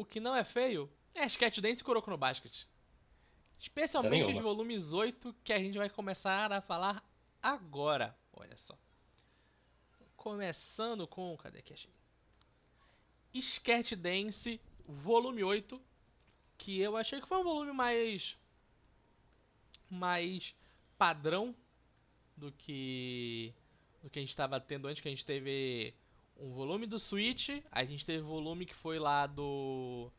que não é feio é Sketch Dance e Kuroko no Basket. Tem Especialmente os nenhuma. volumes 8 que a gente vai começar a falar agora. Olha só. Começando com. Cadê que achei? Sketch Dance, volume 8. Que eu achei que foi um volume mais padrão do que a gente estava tendo antes, que a gente teve um volume do Switch, a gente teve volume que foi lá do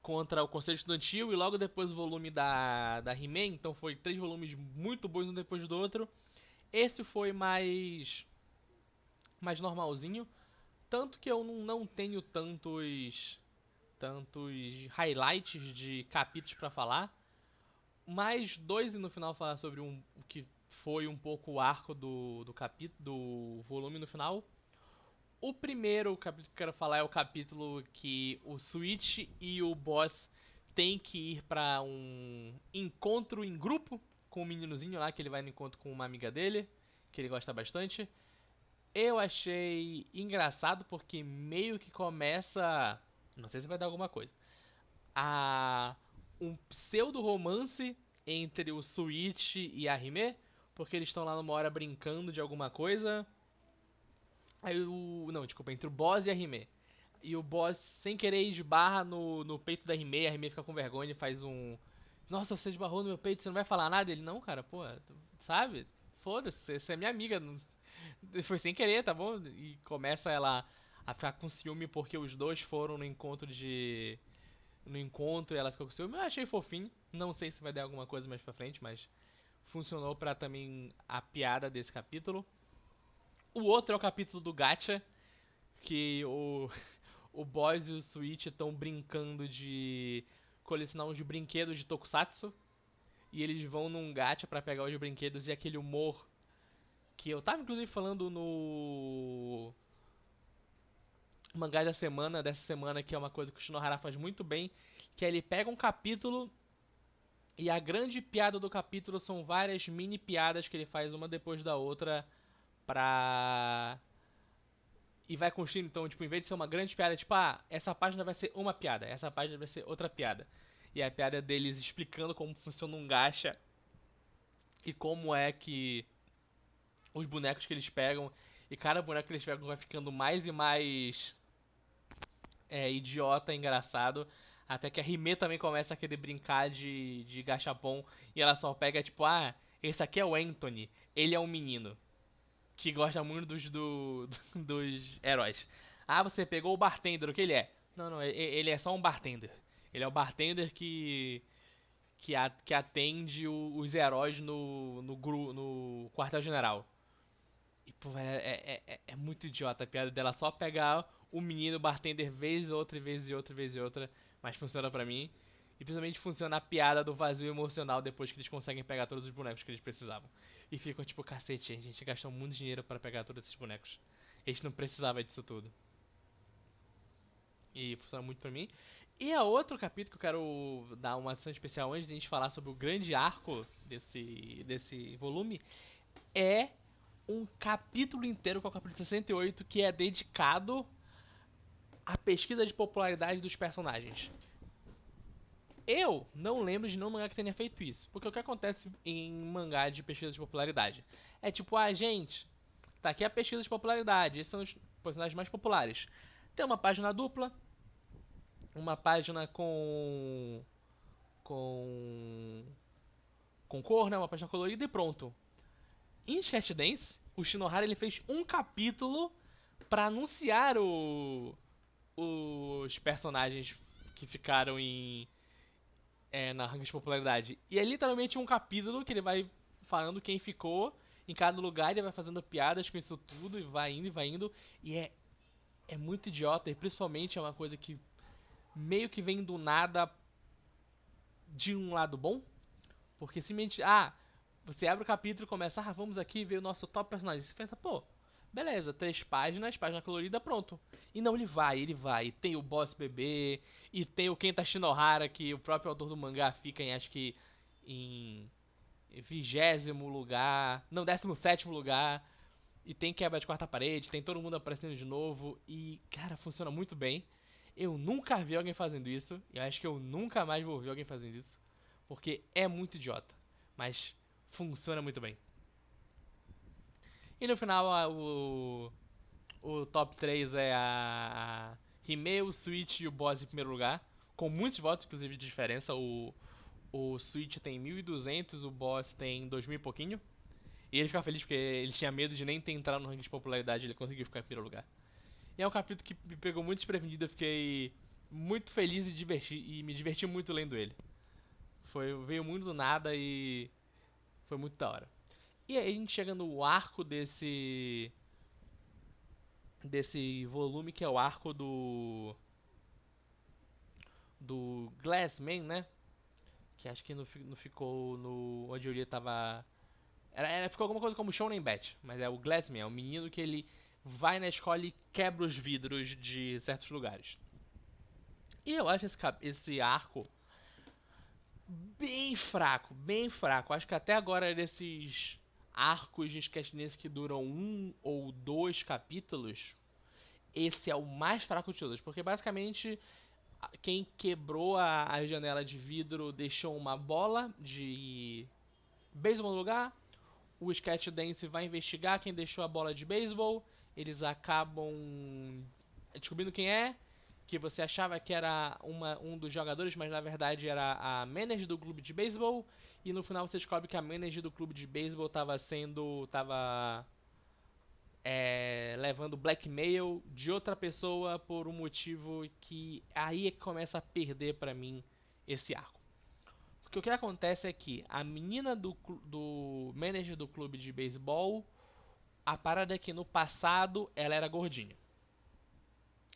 contra o Conselho Estudantil e logo depois o volume da He-Man, então foi três volumes muito bons um depois do outro. Esse foi mais normalzinho, tanto que eu não tenho tantos highlights de capítulos para falar, mais dois e no final falar sobre o que foi um pouco o arco do capítulo do volume no final. O primeiro capítulo que eu quero falar é o capítulo que o Switch e o boss têm que ir pra um encontro em grupo com o meninozinho lá, que ele vai no encontro com uma amiga dele, que ele gosta bastante. Eu achei engraçado porque meio que começa. Não sei se vai dar alguma coisa. A um pseudo romance entre o Switch e a Hime, porque eles estão lá numa hora brincando de alguma coisa. Aí o. Não, desculpa, entre o boss e a Hime. E o boss, sem querer, esbarra no peito da Hime, a Hime fica com vergonha e faz um. Nossa, você esbarrou no meu peito, você não vai falar nada? Ele, não, cara, pô, sabe? Foda-se, você é minha amiga. Foi sem querer, tá bom? E começa ela a ficar com ciúme porque os dois foram no encontro de. No encontro e ela ficou com ciúme. Eu achei fofinho. Não sei se vai dar alguma coisa mais pra frente, mas funcionou pra também a piada desse capítulo. O outro é o capítulo do Gacha, que o Boss e o Switch estão brincando de colecionar uns brinquedos de Tokusatsu. E eles vão num gacha pra pegar os brinquedos e aquele humor que eu tava inclusive falando no mangá da semana, dessa semana, que é uma coisa que o Shinohara faz muito bem, que é ele pega um capítulo e a grande piada do capítulo são várias mini piadas que ele faz uma depois da outra pra e vai construindo. Então, tipo, em vez de ser uma grande piada, tipo, essa página vai ser uma piada, essa página vai ser outra piada. E a piada deles explicando como funciona um gacha e como é que os bonecos que eles pegam. E cada boneco que eles pegam vai ficando mais e mais idiota, engraçado. Até que a Rime também começa a querer brincar de gachapon. E ela só pega, tipo, esse aqui é o Anthony. Ele é um menino que gosta muito dos heróis. Ah, você pegou o bartender, o que ele é? Não, não, ele é só um bartender. Ele é o bartender que atende os heróis no quartel-general. E, pô, é muito idiota a piada dela só pegar o menino bartender vez outra, e vez e outra, vez e outra. Mas funciona pra mim. E principalmente funciona a piada do vazio emocional depois que eles conseguem pegar todos os bonecos que eles precisavam. E ficam tipo, cacete, a gente gastou muito dinheiro para pegar todos esses bonecos. A gente não precisava disso tudo. E funciona muito pra mim. E a outro capítulo que eu quero dar uma atenção especial antes de a gente falar sobre o grande arco desse volume é um capítulo inteiro, que é o capítulo 68, que é dedicado à pesquisa de popularidade dos personagens. Eu não lembro de nenhum mangá que tenha feito isso. Porque o que acontece em mangá de pesquisa de popularidade? É tipo, gente, tá aqui a pesquisa de popularidade, esses são os personagens mais populares. Tem uma página dupla, uma página com com cor, né, uma página colorida e pronto. Em Sketch Dance, o Shinohara ele fez um capítulo pra anunciar os personagens que ficaram na ranking de popularidade. E é literalmente um capítulo que ele vai falando quem ficou em cada lugar, ele vai fazendo piadas com isso tudo e vai indo e vai indo. E é muito idiota e principalmente é uma coisa que meio que vem do nada de um lado bom. Porque simplesmente, você abre o capítulo e começa, vamos aqui ver o nosso top personagem. Você pensa, pô, beleza, três páginas, página colorida, pronto. E não, ele vai. E tem o Boss Bebê, e tem o Kenta Shinohara, que o próprio autor do mangá fica em, acho que, em 20º lugar, não, 17º lugar. E tem quebra de quarta parede, tem todo mundo aparecendo de novo. E, cara, funciona muito bem. Eu nunca vi alguém fazendo isso, e eu acho que eu nunca mais vou ver alguém fazendo isso, porque é muito idiota, mas funciona muito bem. E no final, o top 3 é a Hime, o Switch e o Boss em primeiro lugar, com muitos votos, inclusive, de diferença. O Switch tem 1.200, o Boss tem 2.000 e pouquinho. E ele fica feliz porque ele tinha medo de nem ter entrado no ranking de popularidade, ele conseguiu ficar em primeiro lugar. E é um capítulo que me pegou muito desprevenido, eu fiquei muito feliz e me diverti muito lendo ele. Veio muito do nada e foi muito da hora. E aí a gente chega no arco desse volume, que é o arco do Glassman, né? Que acho que não ficou no onde eu li tava. Ficou alguma coisa como Shonen Bet, mas é o Glassman, é um menino que ele vai na escola e quebra os vidros de certos lugares. E eu acho esse arco bem fraco, bem fraco. Acho que até agora desses arcos de Sketchness que duram um ou dois capítulos, esse é o mais fraco de todos, porque basicamente quem quebrou a janela de vidro deixou uma bola de beisebol no lugar. O Sketch Dance vai investigar quem deixou a bola de beisebol. Eles acabam descobrindo quem é. Que você achava que era um dos jogadores, mas na verdade era a manager do clube de beisebol. E no final você descobre que a manager do clube de beisebol tava levando blackmail de outra pessoa por um motivo que aí é que começa a perder pra mim esse arco. Porque o que acontece é que a menina do manager do clube de beisebol, a parada é que no passado ela era gordinha.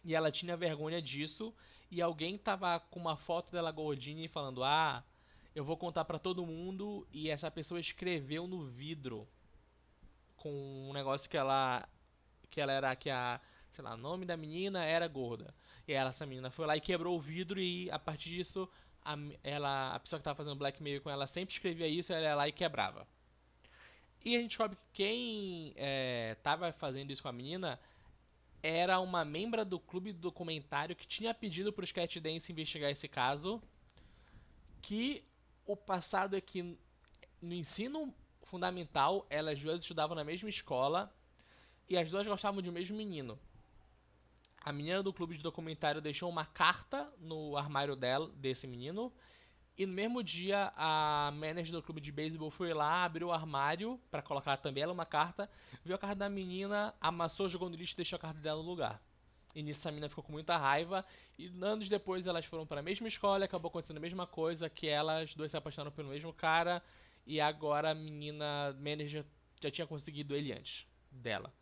E ela tinha vergonha disso, e alguém tava com uma foto dela gordinha e falando: "Ah, eu vou contar pra todo mundo", e essa pessoa escreveu no vidro com um negócio que ela era que a, sei lá, o nome da menina era gorda. E essa menina foi lá e quebrou o vidro e a partir disso a pessoa que tava fazendo blackmail com ela sempre escrevia isso, ela ia lá e quebrava. E a gente descobre que quem tava fazendo isso com a menina era uma membra do clube do documentário que tinha pedido pro Sketchdance investigar esse caso. Que o passado é que no ensino fundamental elas duas estudavam na mesma escola e as duas gostavam de um mesmo menino. A menina do clube de documentário deixou uma carta no armário desse menino. E no mesmo dia, a manager do clube de beisebol foi lá, abriu o armário pra colocar também ela uma carta, viu a carta da menina, amassou, jogou no lixo e deixou a carta dela no lugar. E nisso a menina ficou com muita raiva. E anos depois elas foram para a mesma escola e acabou acontecendo a mesma coisa, que elas duas se apaixonaram pelo mesmo cara. E agora a menina manager já tinha conseguido ele antes dela.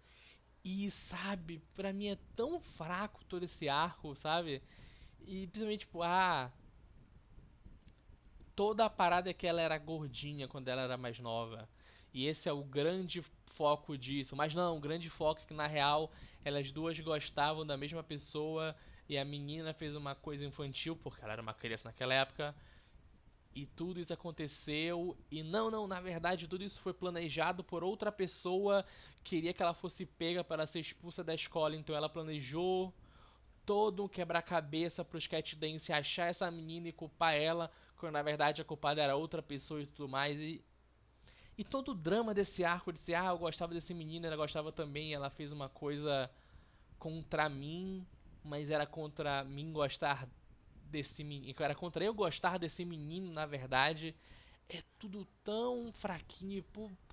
E sabe, pra mim é tão fraco todo esse arco, sabe? E principalmente, tipo, toda a parada é que ela era gordinha quando ela era mais nova. E esse é o grande foco disso. Mas não, o grande foco é que na real elas duas gostavam da mesma pessoa e a menina fez uma coisa infantil, porque ela era uma criança naquela época. E tudo isso aconteceu. E não, na verdade tudo isso foi planejado por outra pessoa. Queria que ela fosse pega para ser expulsa da escola, então ela planejou todo um quebra-cabeça pro Sketchdance achar essa menina e culpar ela, quando na verdade a culpada era outra pessoa e tudo mais. E todo o drama desse arco de ser, eu gostava desse menino, ela gostava também, ela fez uma coisa contra mim, mas era contra mim gostar desse menino. Era contra eu gostar desse menino, na verdade. É tudo tão fraquinho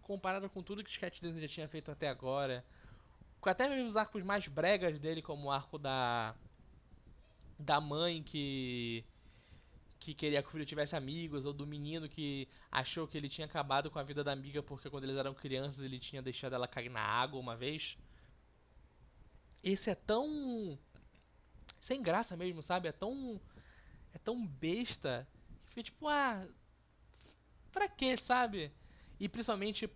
comparado com tudo que o Sketchdance já tinha feito até agora. Com até mesmo os arcos mais bregas dele, como o arco da mãe que queria que o filho tivesse amigos, ou do menino que achou que ele tinha acabado com a vida da amiga porque quando eles eram crianças ele tinha deixado ela cair na água uma vez. Esse é tão sem graça mesmo, sabe? É tão besta que fica tipo, pra quê, sabe? E principalmente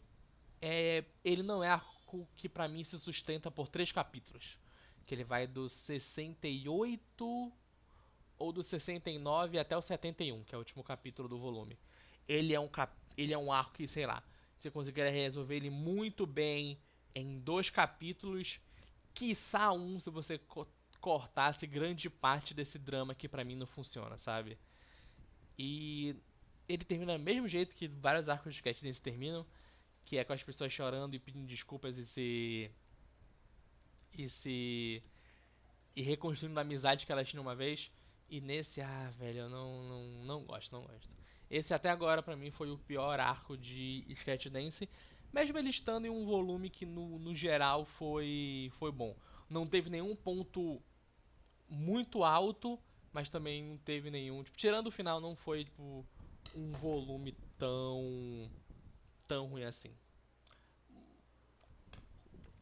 ele não é arco que pra mim se sustenta por 3 capítulos. Que ele vai do 68 ou do 69 até o 71, que é o último capítulo do volume. Ele é um arco que, sei lá, você conseguiria resolver ele muito bem em 2 capítulos, quiçá um se você cortasse grande parte desse drama que pra mim não funciona, sabe? E ele termina do mesmo jeito que vários arcos de Cat Dance terminam, que é com as pessoas chorando e pedindo desculpas e se e reconstruindo a amizade que elas tinham uma vez. E nesse, velho, eu não gosto, não gosto. Esse até agora pra mim foi o pior arco de Sketch Dance, mesmo ele estando em um volume que no geral foi bom. Não teve nenhum ponto muito alto, mas também não teve nenhum, tipo, tirando o final, não foi tipo um volume tão ruim assim.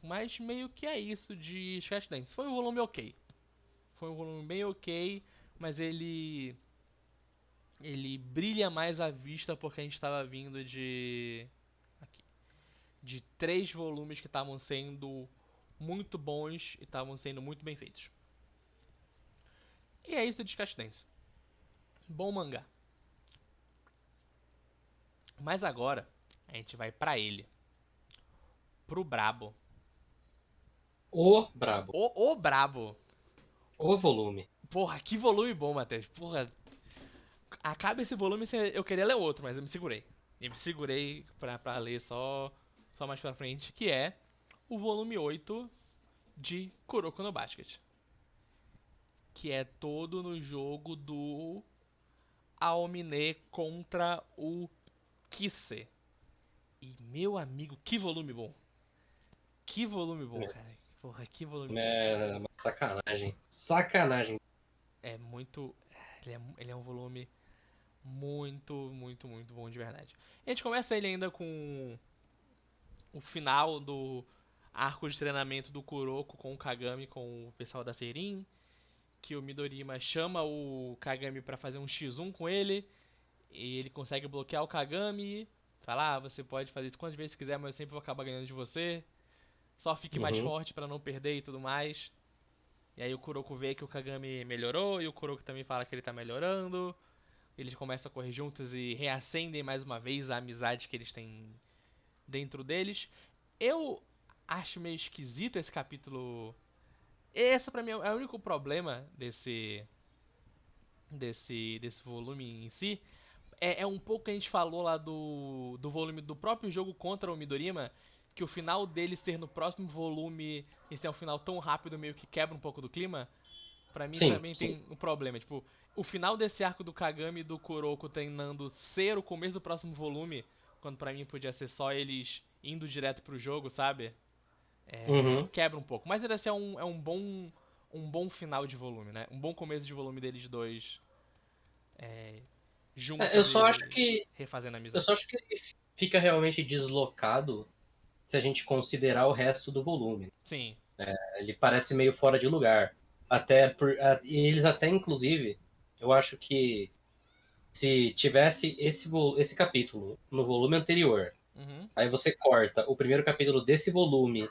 Mas meio que é isso de Sketch Dance. Foi um volume ok. Foi um volume bem ok, mas ele brilha mais à vista porque a gente estava vindo aqui, de 3 volumes que estavam sendo muito bons e estavam sendo muito bem feitos. E é isso de Sketch Dance. Bom mangá. Mas agora a gente vai pra ele, pro Brabo. O brabo. O Brabo. O volume. Porra, que volume bom, Matheus. Porra, acaba esse volume, eu queria ler outro, mas eu me segurei. Eu me segurei pra ler só mais pra frente, que é o volume 8 de Kuroko no Basket. Que é todo no jogo do Aomine contra o Kise. E, meu amigo, que volume bom. Que volume bom, cara. Porra, que volume bom. É uma sacanagem. Sacanagem. É muito... Ele é um volume muito bom de verdade. A gente começa ele ainda com o final do arco de treinamento do Kuroko com o Kagami, com o pessoal da Seirin, que o Midorima chama o Kagami pra fazer um X1 com ele, e ele consegue bloquear o Kagami, fala, você pode fazer isso quantas vezes quiser, mas eu sempre vou acabar ganhando de você, só fique mais Uhum. forte pra não perder e tudo mais. E aí o Kuroko vê que o Kagami melhorou, e o Kuroko também fala que ele tá melhorando, eles começam a correr juntos e reacendem mais uma vez a amizade que eles têm dentro deles. Eu acho meio esquisito esse capítulo. Esse pra mim é o único problema desse volume em si. É um pouco que a gente falou lá do volume do próprio jogo contra o Midorima, que o final dele ser no próximo volume e ser um final tão rápido meio que quebra um pouco do clima. Pra mim Sim, também sim. tem um problema. Tipo, o final desse arco do Kagami e do Kuroko treinando ser o começo do próximo volume, quando pra mim podia ser só eles indo direto pro jogo, sabe? Uhum. Quebra um pouco. Mas ainda assim um bom final de volume, né? Um bom começo de volume deles dois É, eu juntos só acho e que. refazendo a Eu só amizade. acho que ele fica realmente deslocado se a gente considerar o resto do volume. Sim. Ele parece meio fora de lugar. E eles até, inclusive, eu acho que se tivesse esse capítulo no volume anterior, Uhum. aí você corta o primeiro capítulo desse volume,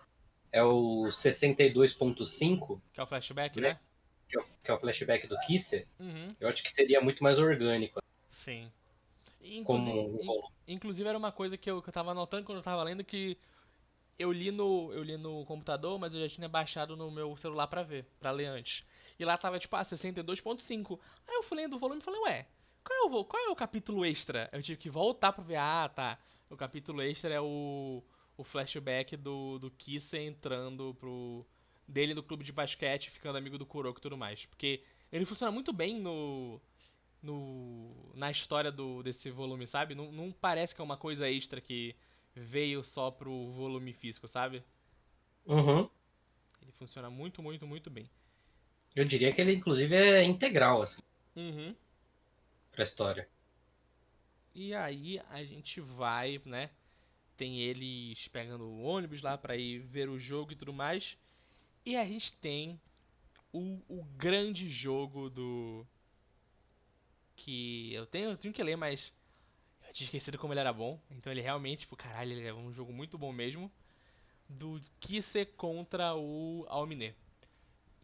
é o 62.5, Que é o flashback, né? né? Que é o flashback do Kisser, Uhum. eu acho que seria muito mais orgânico Sim. como Inclusive, um volume. inclusive era uma coisa que eu tava anotando quando eu tava lendo que eu li no computador, mas eu já tinha baixado no meu celular pra ver, pra ler antes. E lá tava tipo, 62.5. Aí eu fui lendo o volume e falei, ué, qual é o capítulo extra? Eu tive que voltar pra ver, tá. O capítulo extra é o flashback do Kissa entrando dele no clube de basquete, ficando amigo do Kuroko e tudo mais. Porque ele funciona muito bem na história desse volume, sabe? Não parece que é uma coisa extra que veio só pro volume físico, sabe? Uhum. Ele funciona muito bem. Eu diria que ele, inclusive, é integral assim, Uhum. pra história. E aí a gente vai, né? Tem eles pegando o ônibus lá pra ir ver o jogo e tudo mais. E a gente tem o grande jogo do. Que eu tenho que ler, mas eu tinha esquecido como ele era bom. Então ele realmente, tipo, caralho, ele é um jogo muito bom mesmo. Do Kise contra o Alminé.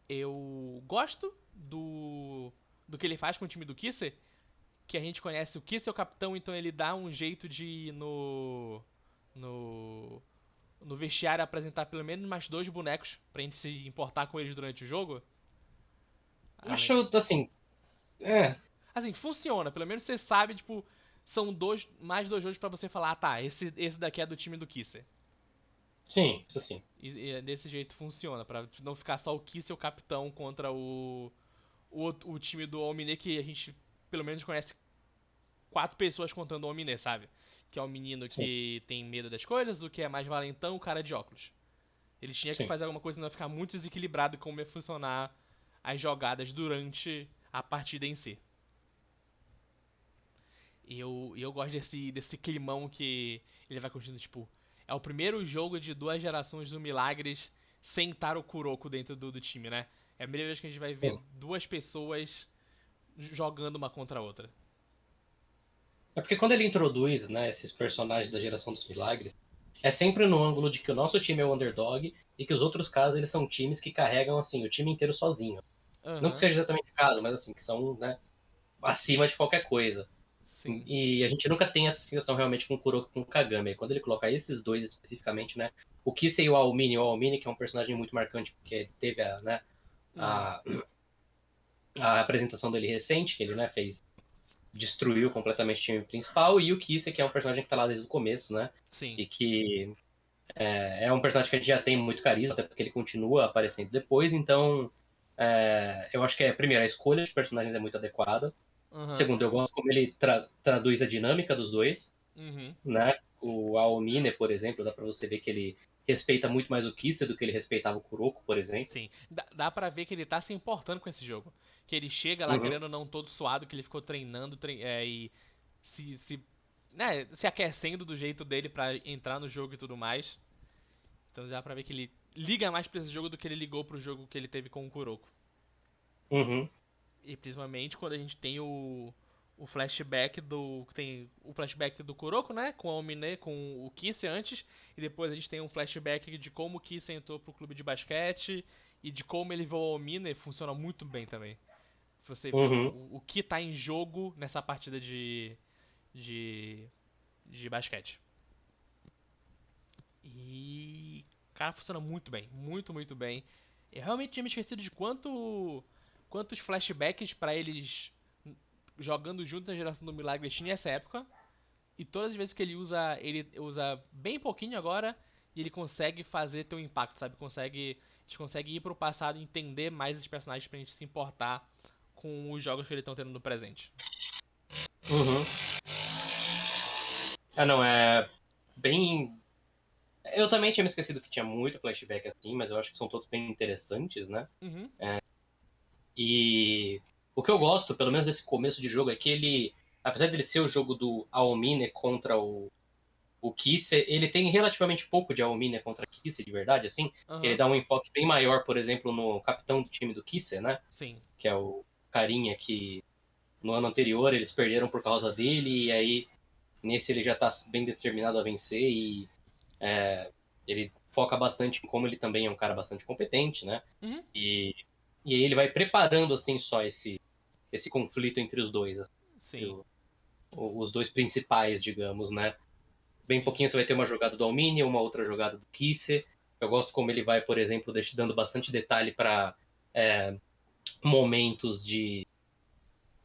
Eu gosto do que ele faz com o time do Kise, que a gente conhece o Kise é o capitão, então ele dá um jeito de ir no no vestiário apresentar pelo menos mais 2 bonecos pra gente se importar com eles durante o jogo. Acho, assim, Assim, funciona. Pelo menos você sabe, tipo, são mais dois jogos pra você falar, ah, tá, esse daqui é do time do Kisser. sim, isso sim. E desse jeito funciona, pra não ficar só o Kisser e o capitão contra o time do Omine, que a gente pelo menos conhece quatro pessoas contando o Omine, sabe? Que é o menino Sim, que tem medo das coisas, o que é mais valentão, o cara de óculos. Ele tinha que sim. fazer alguma coisa e não ficar muito desequilibrado como ia funcionar as jogadas durante a partida em si. E eu gosto desse climão que ele vai construindo, tipo, é o primeiro jogo de duas gerações do Milagres sem estar o Kuroko dentro do time, né? É a primeira vez que a gente vai ver Sim. duas pessoas jogando uma contra a outra. É porque quando ele introduz, né, esses personagens da geração dos milagres, é sempre no ângulo de que o nosso time é o underdog e que os outros casos eles são times que carregam assim o time inteiro sozinho. Não que Aham, seja exatamente o caso, mas assim que são, né, acima de qualquer coisa. sim, E a gente nunca tem essa sensação realmente com o Kuroko e com o Kagame. Quando ele coloca esses dois especificamente, né, o Kisei e o Aomini que é um personagem muito marcante porque ele teve uhum, a, a apresentação dele recente, que ele, né, fez destruiu completamente o time principal, e o Kisei, que é um personagem que tá lá desde o começo, né? sim, E que é um personagem que a gente já tem muito carisma, até porque ele continua aparecendo depois, então eu acho que, primeiro, a escolha de personagens é muito adequada. aham, Segundo, eu gosto como ele traduz a dinâmica dos dois, uhum, né? O Aomine, por exemplo, dá pra você ver que ele respeita muito mais o Kisei do que ele respeitava o Kuroko, por exemplo. sim. Dá pra ver que ele tá se importando com esse jogo. Que ele chega lá Uhum, querendo ou não todo suado, que ele ficou treinando e se aquecendo do jeito dele pra entrar no jogo e tudo mais. Então dá pra ver que ele liga mais pra esse jogo do que ele ligou pro jogo que ele teve com o Kuroko. uhum, E principalmente quando a gente tem o flashback do. Tem o flashback do Kuroko, né? Com a Omine, com o Kisei antes. E depois a gente tem um flashback de como o Kisei entrou pro clube de basquete. E de como ele voou a Omine. Funciona muito bem também. Você vê uhum, o que tá em jogo nessa partida de, de basquete. E. Cara, funciona muito bem. Muito, muito bem. Eu realmente tinha me esquecido de quantos flashbacks pra eles jogando junto na geração do Milagre tinha nessa época. E todas as vezes que ele usa bem pouquinho agora e ele consegue fazer ter um impacto, sabe? A gente consegue ir pro passado e entender mais os personagens pra gente se importar com os jogos que eles estão tendo no presente. uhum. Ah, não, é bem. Eu também tinha me esquecido que tinha muito flashback assim, mas eu acho que são todos bem interessantes, né? Uhum, E o que eu gosto, pelo menos desse começo de jogo, é que ele, apesar dele ser o jogo do Aomine contra o Kisser, ele tem relativamente pouco de Aomine contra Kisser, de verdade, assim. Ele aham, dá um enfoque bem maior, por exemplo, no capitão do time do Kisser, né? sim, Que é o carinha que no ano anterior eles perderam por causa dele, e aí nesse ele já tá bem determinado a vencer e ele foca bastante em como ele também é um cara bastante competente, né? uhum, E, e aí ele vai preparando assim só esse conflito entre os dois, assim, entre sim, os dois principais, digamos, né? Bem sim, pouquinho você vai ter uma jogada do Almini, uma outra jogada do Kisser. Eu gosto como ele vai, por exemplo, dando bastante detalhe para momentos de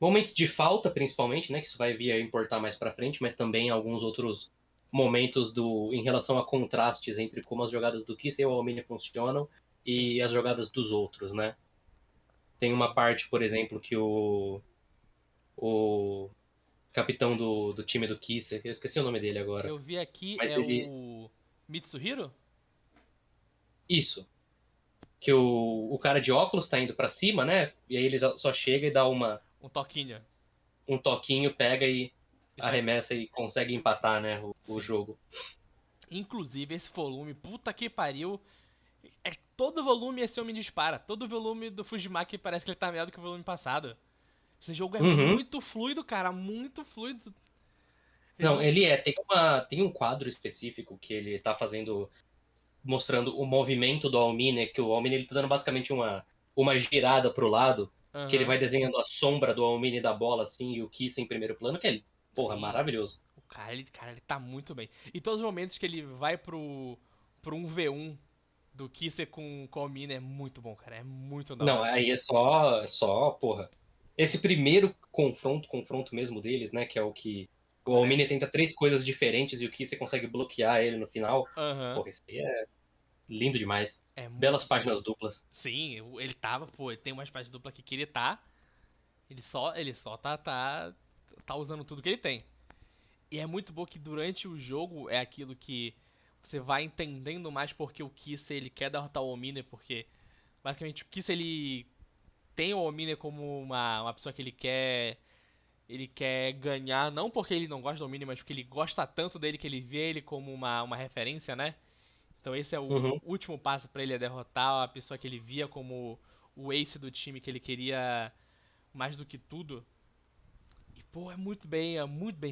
momentos de falta, principalmente, né? Que isso vai vir a importar mais para frente, mas também alguns outros momentos em relação a contrastes entre como as jogadas do Kisser e o Almini funcionam sim, e as jogadas dos outros, né? Tem uma sim. parte, por exemplo, que o capitão do time do Kisser, eu esqueci o nome dele agora, Eu vi aqui mas é ele. o Mitsuhiro? Isso. Que o cara de óculos tá indo para cima, né? E aí ele só chega e dá Um toquinho. um toquinho, pega e Isso é. arremessa e consegue empatar, né? O Sim. jogo. Inclusive, esse volume, puta que pariu. Todo volume esse homem dispara. Todo volume do Fujimaki parece que ele tá melhor do que o volume passado. Esse jogo é Uhum. muito fluido, cara. Muito fluido. Eles Não, não. ele tem um quadro específico que ele tá fazendo, mostrando o movimento do Almine, que o Almine ele tá dando basicamente uma girada pro lado, que ele Aham. vai desenhando a sombra do Almine da bola, assim, e o Kiss em primeiro plano, que é, porra, Sim. maravilhoso. O cara, ele tá muito bem. E todos os momentos que ele vai pro 1v1 do Kisser com o Almina é muito bom, cara. É muito da Não, hora. aí porra. Esse primeiro confronto mesmo deles, né? Que é o que o Qual é? Almine tenta três coisas diferentes e o que você consegue bloquear ele no final. Aham. Porra, isso aí é lindo demais. É Belas muito bom. páginas duplas. Sim, ele tava, pô, ele tem umas páginas duplas aqui que ele tá. Ele só tá usando tudo que ele tem. E é muito bom que durante o jogo é aquilo que você vai entendendo mais porque o Kiss ele quer derrotar o Omni, porque basicamente o Kiss ele tem o Omni como uma pessoa que ele quer ganhar, não porque ele não gosta do Omni, mas porque ele gosta tanto dele que ele vê ele como uma referência, né? Então esse é o Uhum. último passo pra ele, é derrotar a pessoa que ele via como o ace do time que ele queria mais do que tudo. E pô, é muito bem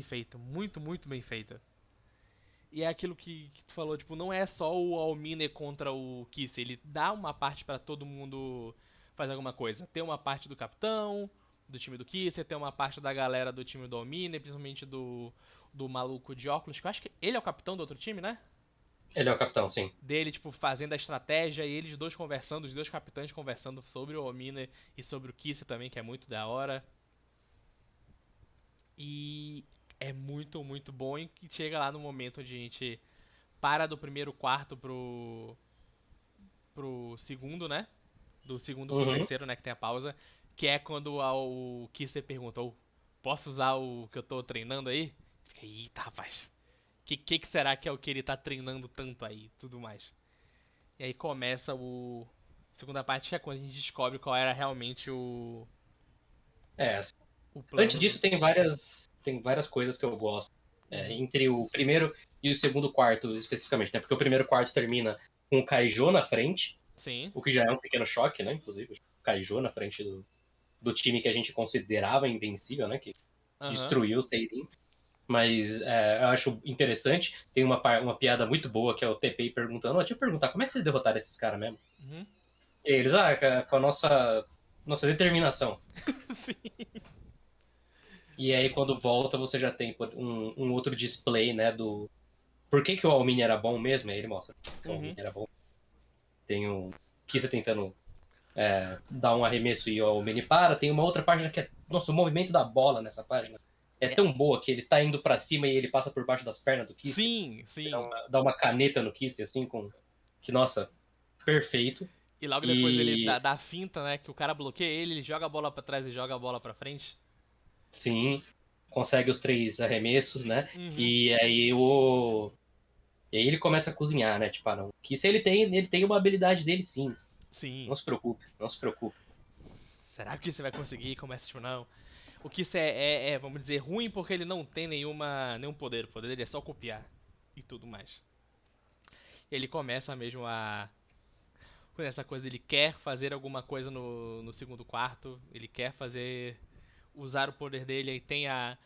feito, muito, muito bem feito. E é aquilo que tu falou, tipo, não é só o Almine contra o Kiss, ele dá uma parte pra todo mundo fazer alguma coisa. Tem uma parte do capitão, do time do Kiss, tem uma parte da galera do time do Almine, principalmente do maluco de óculos, que eu acho que ele é o capitão do outro time, né? Ele é o capitão, sim. Dele, tipo, fazendo a estratégia e eles dois conversando, os dois capitães conversando sobre o Almine e sobre o Kiss também, que é muito da hora. E é muito, muito bom e que chega lá no momento onde a gente para do primeiro quarto pro segundo, né? Do segundo pro Uhum. terceiro, né? Que tem a pausa. Que é quando o Kisser pergunta: "Ô, posso usar o que eu tô treinando aí?" Fica, eita, rapaz. Que será que é o que ele tá treinando tanto aí? Tudo mais. E aí começa o. Segunda parte, que é quando a gente descobre qual era realmente É, o antes plano do. disso, tem várias coisas que eu gosto. É, Uhum. entre o primeiro e o segundo quarto, especificamente, né? Porque o primeiro quarto termina com o Kaijo na frente, Sim. o que já é um pequeno choque, né? Inclusive, o Kaijo na frente do time que a gente considerava invencível, né? Que Aham. destruiu o Seirin. Mas eu acho interessante. Tem uma piada muito boa que é o TPI perguntando: deixa eu perguntar, como é que vocês derrotaram esses caras mesmo? Uhum. E eles, com a nossa determinação. Sim. E aí, quando volta, você já tem um outro display, né, do por que o Almini era bom mesmo. Aí ele mostra que o Almini Uhum. era bom. Tem um Kisa tentando dar um arremesso e o Almini para. Tem uma outra página que é, nossa, o movimento da bola nessa página é É. tão boa que ele tá indo pra cima e ele passa por baixo das pernas do Kiss. Sim, sim. Dá uma caneta no Kiss, assim, que, nossa, perfeito. E logo depois ele dá, E, dá a finta, né? Que o cara bloqueia ele joga a bola pra trás e joga a bola pra frente. sim, consegue os três arremessos, né? Uhum. E aí ele começa a cozinhar, né? Tipo, não. Que se ele tem uma habilidade dele, sim. Sim. Não se preocupe, não se preocupe. Será que você vai conseguir? Começa tipo, não. O que isso vamos dizer, ruim porque ele não tem nenhum poder. O poder dele é só copiar. E tudo mais. Ele começa mesmo com essa coisa, ele quer fazer alguma coisa no segundo quarto. Ele quer fazer. Usar o poder dele. Aí tem a.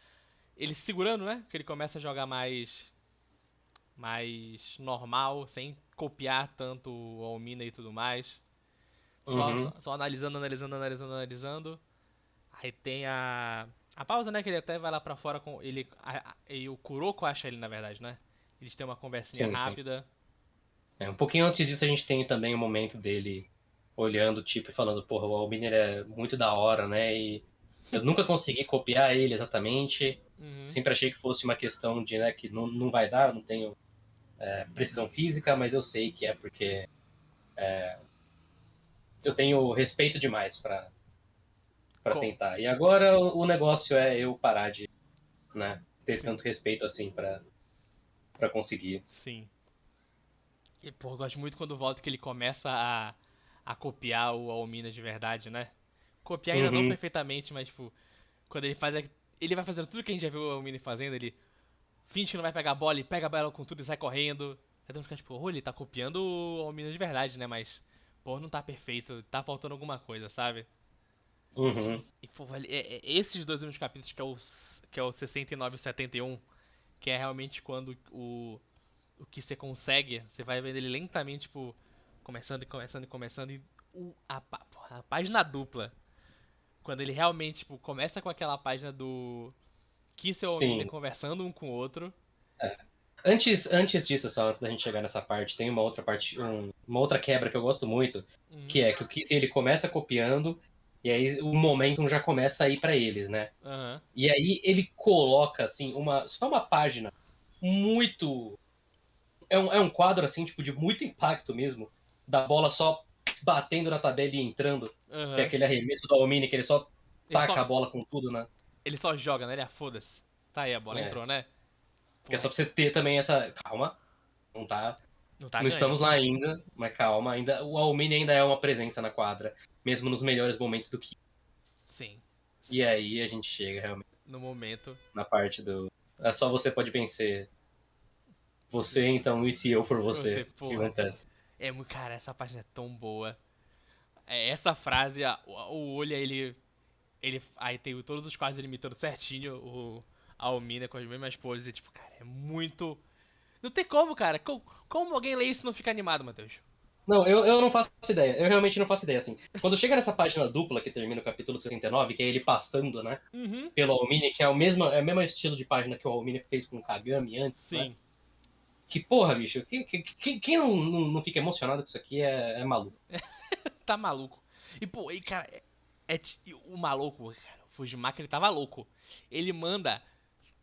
Ele se segurando, né? Que ele começa a jogar mais normal, sem copiar tanto o Almina e tudo mais. Uhum. Só analisando, analisando, analisando, analisando. Aí tem a pausa, né? Que ele até vai lá pra fora com. E o Kuroko acha ele, na verdade, né? Eles têm uma conversinha Sim, sim. rápida. Um pouquinho antes disso, a gente tem também o momento dele olhando, tipo, e falando, porra, o Albiner é muito da hora, né? E eu nunca consegui copiar ele exatamente. Uhum. Sempre achei que fosse uma questão de, né, que não vai dar, eu não tenho precisão física, mas eu sei que é porque eu tenho respeito demais pra Com. tentar. E agora o negócio é eu parar de, né, ter Sim, tanto respeito assim pra conseguir. sim. E, pô, eu gosto muito quando volta que ele começa a copiar o Almina de verdade, né? Copiar ainda não Uhum. perfeitamente, mas, tipo, quando ele faz. Ele vai fazendo tudo que a gente já viu o Almina fazendo, ele finge que não vai pegar a bola e pega a bola com tudo e sai correndo. Aí tu fica tipo, oh, ele tá copiando o Almina de verdade, né? Mas, pô, não tá perfeito, tá faltando alguma coisa, sabe? Uhum. E, pô, velho, esses dois últimos capítulos que é o 69 e o 71, que é realmente quando o que você consegue, você vai vendo ele lentamente, tipo, começando e começando e começando, e a página dupla, quando ele realmente, tipo, começa com aquela página do Kiss e o Almina Sim. conversando um com o outro. É. Antes disso, só antes da gente chegar nessa parte, tem uma outra parte, uma outra quebra que eu gosto muito, que é que o Kiss ele começa copiando, e aí o momentum já começa a ir pra eles, né? Aham. E aí ele coloca, assim, só uma página muito. É um quadro, assim, tipo, de muito impacto mesmo, da bola só batendo na tabela e entrando, que é Aham. aquele arremesso do Almini, que ele só Ele taca a só, bola com tudo, né? ele só joga, né? Ele foda-se. Tá aí, a bola É. entrou, né? Que é Porra, só pra você ter também essa. Calma, não tá. não tá Não ganho. estamos lá ainda, mas calma, ainda. O Almini ainda é uma presença na quadra, mesmo nos melhores momentos do Kiss. Sim. E Sim. aí a gente chega realmente No momento. na parte do. É só você pode vencer. Você, Sim. então, e se eu for você? Você, O que porra. acontece? Cara, essa página é tão boa. Essa frase, o olho, ele. Aí tem todos os quadros limitando certinho a Almina com as mesmas poses. E, tipo, cara, é muito. Não tem como, cara. Como alguém lê isso e não fica animado, Matheus? Não, eu não faço ideia. Eu realmente não faço ideia, assim. Quando chega nessa página dupla que termina o capítulo 69, que é ele passando, né? Uhum. Pelo Almini, que é o mesmo estilo de página que o Almini fez com o Kagami antes, né? Sim. Que porra, bicho. Quem não fica emocionado com isso aqui é maluco. Tá maluco. E, pô, cara, o maluco, cara, o Fujimaki, ele tava louco. Ele manda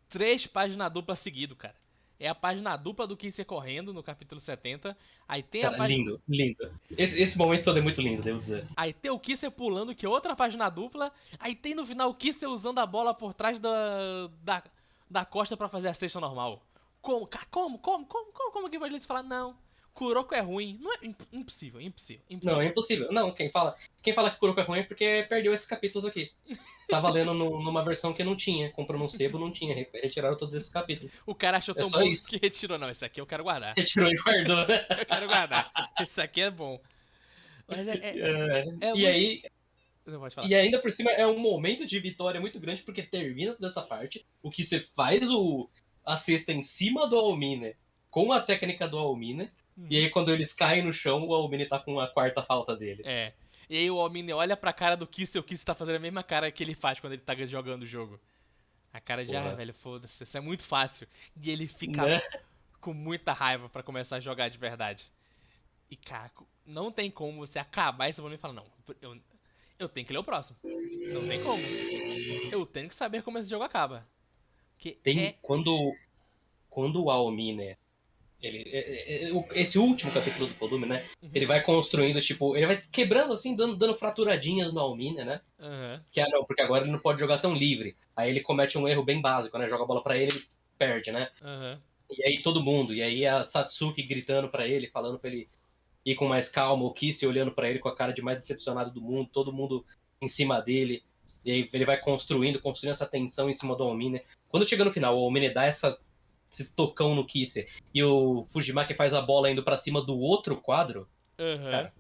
3 páginas duplas seguido, cara. É a página dupla do Kisser correndo no capítulo 70. Aí tem a Cara, página. lindo, lindo. Esse momento todo é muito lindo, devo dizer. Aí tem o Kisser pulando, que é outra página dupla. Aí tem no final o Kisser usando a bola por trás da costa pra fazer a cesta normal. Como? Cara, como que pode falar? Não. Kuroko é ruim. Não é impossível, impossível, Não, é impossível. impossível. Não, quem fala que Kuroko é ruim é porque perdeu esses capítulos aqui. Tava lendo numa versão que não tinha. Comprou num sebo, não tinha. Retiraram todos esses capítulos. O cara achou É tão só bom isso. que retirou. Não, esse aqui eu quero guardar. Retirou e guardou, né? Eu quero guardar. Esse aqui é bom. Mas É, é e muito. aí, Não pode falar. e ainda por cima é um momento de vitória muito grande, porque termina toda essa parte. O que você faz a cesta em cima do Almine com a técnica do Almine. E Uhum. aí, quando eles caem no chão, o Almine tá com a quarta falta dele. É. E aí o Almine olha pra cara do Kiss e o Kiss tá fazendo a mesma cara que ele faz quando ele tá jogando o jogo. A cara de, Porra. velho, foda-se, isso é muito fácil. E ele fica Né? com muita raiva pra começar a jogar de verdade. E, cara, não tem como você acabar esse volume e falar, não, eu tenho que ler o próximo. Não tem como. Eu tenho que saber como esse jogo acaba. Porque Tem quando o Almine esse último capítulo do volume, né? Ele vai construindo, tipo, ele vai quebrando assim, dando fraturadinhas no Almine, né? Aham, Que não, porque agora ele não pode jogar tão livre. Aí ele comete um erro bem básico, né? Joga a bola pra ele, ele perde, né? aham. E aí todo mundo, e aí a Satsuki gritando pra ele, falando pra ele ir com mais calma, o Kiss olhando pra ele com a cara de mais decepcionado do mundo, todo mundo em cima dele. E aí ele vai construindo essa tensão em cima do Almine. Quando chega no final, o Almine dá esse tocão no Kisser e o Fujimaki faz a bola indo pra cima do outro quadro, Aham. cara,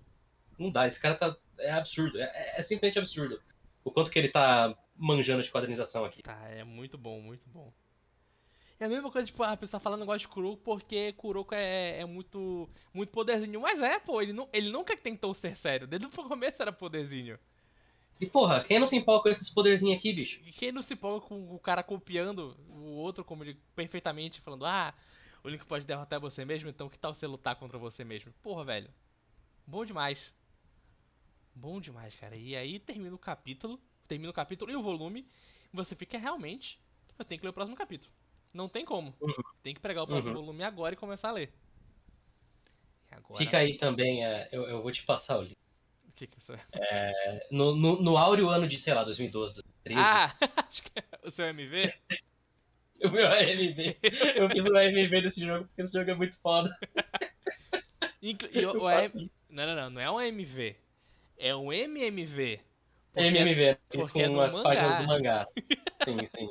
não dá. Esse cara tá. É absurdo. É simplesmente absurdo. O quanto que ele tá manjando de quadrinização aqui. Tá, é muito bom, muito bom. É a mesma coisa, tipo, a pessoa falando negócio de Kuroko porque Kuroko é muito, muito poderzinho. Mas pô, ele nunca tentou ser sério. Desde o começo era poderzinho. E porra, quem não se empolga com esses poderzinhos aqui, bicho? E quem não se empolga com o cara copiando o outro como ele perfeitamente, falando, o Link pode derrotar você mesmo, então que tal você lutar contra você mesmo? Porra, velho. Bom demais. Bom demais, cara. E aí termina o capítulo e o volume, e você fica realmente, eu tenho que ler o próximo capítulo. Não tem como. Uhum, Tem que pegar o próximo uhum. volume agora e começar a ler. E agora, Fica aí também, eu vou te passar o link. o que que você... No áureo ano de, sei lá, 2012, 2013, Acho que é o seu MV? o meu AMV. Eu fiz um AMV desse jogo porque esse jogo é muito foda. E Eu o faço não é um MV. É um MMV. MMV, fiz Porque é com do as páginas do mangá. mangá. Sim, sim.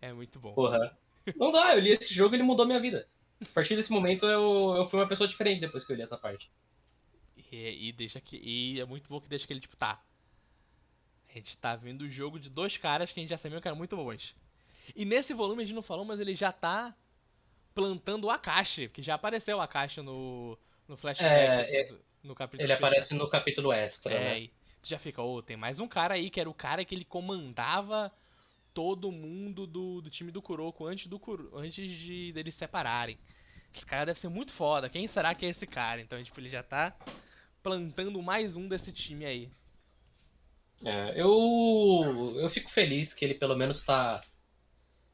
É muito bom. Porra. Não dá, eu li esse jogo e ele mudou minha vida. A partir desse momento eu fui uma pessoa diferente depois que eu li essa parte. E é muito bom que deixa que ele, tipo, tá. A gente tá vendo o jogo de dois caras que a gente já sabia que eram muito bons. E nesse volume a gente não falou, mas ele já tá plantando o Akashi, que já apareceu o Akashi no flashback, no capítulo Ele especial. aparece no capítulo extra, né? E tu já fica, tem mais um cara aí que era o cara que ele comandava todo mundo do time do Kuroko antes de deles se separarem. Esse cara deve ser muito foda. Quem será que é esse cara? Então, tipo, ele já tá plantando mais um desse time aí. Eu fico feliz que ele pelo menos tá,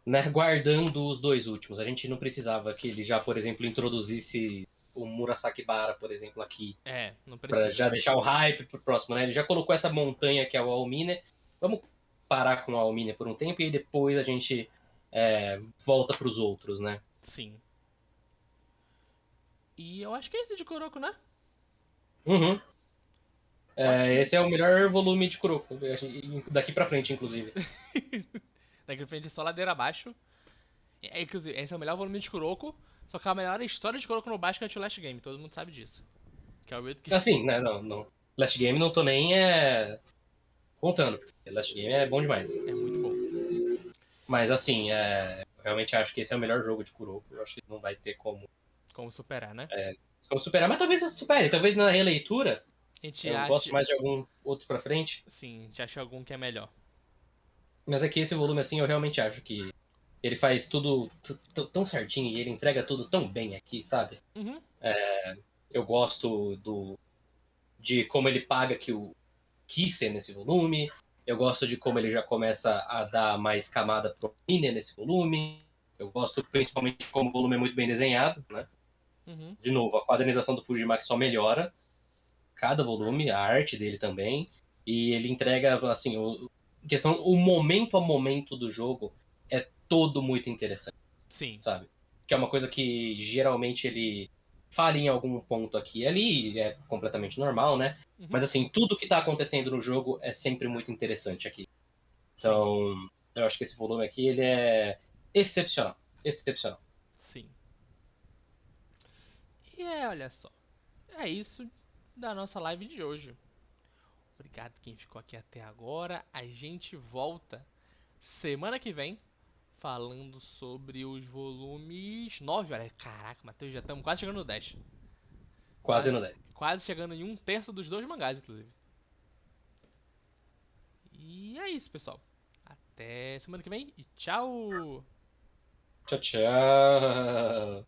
né, guardando os dois últimos. A gente não precisava que ele já, por exemplo, introduzisse o Murasaki Bara, por exemplo, aqui, Não pra precisa. já deixar o hype pro próximo, né? Ele já colocou essa montanha que é o Almine. Vamos parar com o Almine por um tempo e aí depois a gente volta pros outros, né? Sim. E eu acho que é esse de Kuroko, né? Uhum. Ótimo. Esse é o melhor volume de Kuroko, daqui pra frente, inclusive. Daqui pra frente é só ladeira abaixo. Inclusive, esse é o melhor volume de Kuroko. Só que a melhor história de Kuroko no Basket é o Last Game. Todo mundo sabe disso. Que é o Red que... Assim, né? Não, não. Last Game não tô nem contando, porque Last Game é bom demais. É muito bom. Mas assim, eu realmente acho que esse é o melhor jogo de Kuroko. Eu acho que não vai ter Como superar, né? como superar. Mas talvez eu supere. Talvez na releitura A gente eu goste acha. mais de algum outro pra frente. Sim, a gente acha algum que é melhor. Mas aqui esse volume, assim, eu realmente acho que ele faz tudo tão certinho e ele entrega tudo tão bem aqui, sabe? Uhum. Eu gosto de como ele paga que o Kisse nesse volume. Eu gosto de como ele já começa a dar mais camada pro Mine nesse volume. Eu gosto principalmente de como o volume é muito bem desenhado, né? Uhum. De novo, a quadrinização do Fujimaki só melhora cada volume, a arte dele também. E ele entrega, assim, o momento a momento do jogo é todo muito interessante, Sim. sabe? Que é uma coisa que geralmente ele falha em algum ponto aqui e ali, é completamente normal, né? Uhum. Mas assim, tudo que tá acontecendo no jogo é sempre muito interessante aqui. Sim. Então, eu acho que esse volume aqui, ele é excepcional. Excepcional. Sim. E olha só. É isso da nossa live de hoje. Obrigado quem ficou aqui até agora. A gente volta semana que vem falando sobre os volumes 9. Olha, caraca, Matheus, já estamos quase chegando no 10. Quase Quase, no 10. quase chegando em um terço dos dois mangás, inclusive. E é isso, pessoal. Até semana que vem e tchau! Tchau, tchau.